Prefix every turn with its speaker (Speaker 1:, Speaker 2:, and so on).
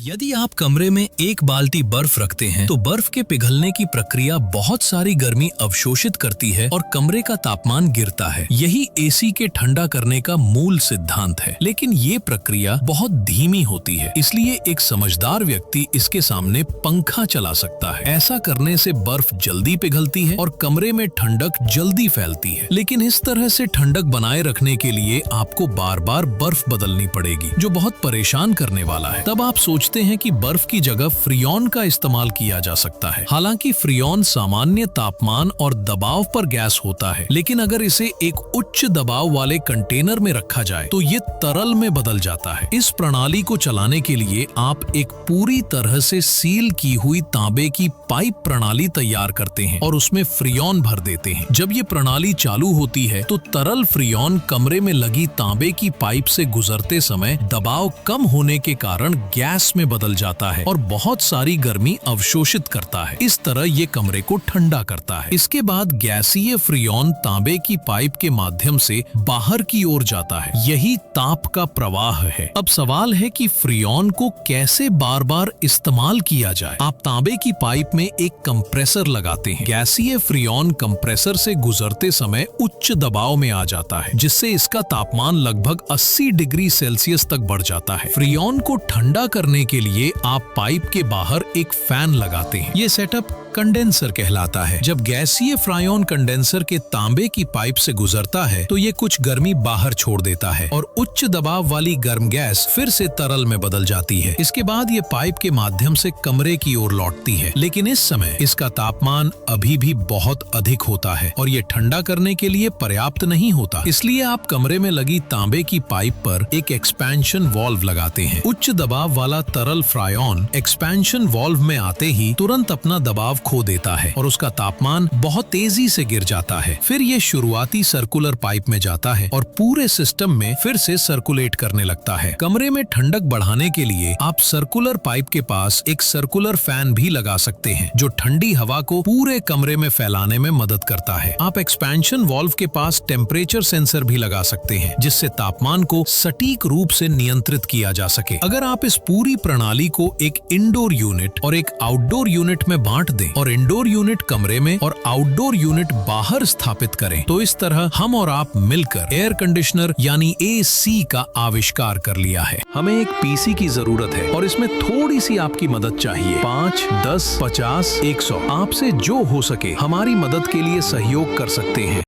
Speaker 1: यदि आप कमरे में एक बाल्टी बर्फ रखते हैं तो बर्फ के पिघलने की प्रक्रिया बहुत सारी गर्मी अवशोषित करती है और कमरे का तापमान गिरता है। यही एसी के ठंडा करने का मूल सिद्धांत है, लेकिन ये प्रक्रिया बहुत धीमी होती है, इसलिए एक समझदार व्यक्ति इसके सामने पंखा चला सकता है। ऐसा करने से बर्फ जल्दी पिघलती है और कमरे में ठंडक जल्दी फैलती है। लेकिन इस तरह से ठंडक बनाए रखने के लिए आपको बार बार बर्फ बदलनी पड़ेगी, जो बहुत परेशान करने वाला है। तब आप सोचते हैं कि बर्फ की जगह फ्रियोन का इस्तेमाल किया जा सकता है। हालांकि फ्रियोन सामान्य तापमान और दबाव पर गैस होता है, लेकिन अगर इसे एक उच्च दबाव वाले कंटेनर में रखा जाए तो ये तरल में बदल जाता है। इस प्रणाली को चलाने के लिए आप एक पूरी तरह से सील की हुई तांबे की पाइप प्रणाली तैयार करते हैं और उसमें फ्रियोन भर देते हैं। जब ये प्रणाली चालू होती है तो तरल फ्रियोन कमरे में लगी तांबे की पाइप से गुजरते समय दबाव कम होने के कारण गैस में बदल जाता है और बहुत सारी गर्मी अवशोषित करता है। इस तरह ये कमरे को ठंडा करता है। इसके बाद गैसीय फ्रियोन तांबे की पाइप के माध्यम से बाहर की ओर जाता है। यही ताप का प्रवाह है। अब सवाल है कि फ्रियोन को कैसे बार बार इस्तेमाल किया जाए। आप तांबे की पाइप में एक कंप्रेसर लगाते हैं। गैसीय फ्रियोन कंप्रेसर से गुजरते समय उच्च दबाव में आ जाता है, जिससे इसका तापमान लगभग 80 डिग्री सेल्सियस तक बढ़ जाता है। फ्रियोन को ठंडा करने के लिए आप पाइप के बाहर एक फैन लगाते हैं। ये सेटअप कंडेंसर कहलाता है। जब गैसीय फ्रायोन कंडेंसर के तांबे की पाइप से गुजरता है तो ये कुछ गर्मी बाहर छोड़ देता है और उच्च दबाव वाली गर्म गैस फिर से तरल में बदल जाती है। इसके बाद ये पाइप के माध्यम से कमरे की ओर लौटती है, लेकिन इस समय इसका तापमान अभी भी बहुत अधिक होता है और ये ठंडा करने के लिए पर्याप्त नहीं होता। इसलिए आप कमरे में लगी तांबे की पाइप पर एक एक्सपेंशन वाल्व लगाते हैं। उच्च दबाव वाला तरल फ्रायोन एक्सपेंशन वाल्व में आते ही तुरंत अपना दबाव खो देता है और उसका तापमान बहुत तेजी से गिर जाता है। फिर ये शुरुआती सर्कुलर पाइप में जाता है और पूरे सिस्टम में फिर से सर्कुलेट करने लगता है। कमरे में ठंडक बढ़ाने के लिए आप सर्कुलर पाइप के पास एक सर्कुलर फैन भी लगा सकते हैं, जो ठंडी हवा को पूरे कमरे में फैलाने में मदद करता है। आप एक्सपेंशन वाल्व के पास टेम्परेचर सेंसर भी लगा सकते हैं, जिससे तापमान को सटीक रूप से नियंत्रित किया जा सके। अगर आप इस पूरी प्रणाली को एक इंडोर यूनिट और एक आउटडोर यूनिट में बांट दें और इंडोर यूनिट कमरे में और आउटडोर यूनिट बाहर स्थापित करें, तो इस तरह हम और आप मिलकर एयर कंडीशनर यानी एसी का आविष्कार कर लिया है। हमें एक पीसी की जरूरत है और इसमें थोड़ी सी आपकी मदद चाहिए। 5, 10, 50, 100 आपसे जो हो सके हमारी मदद के लिए सहयोग कर सकते हैं।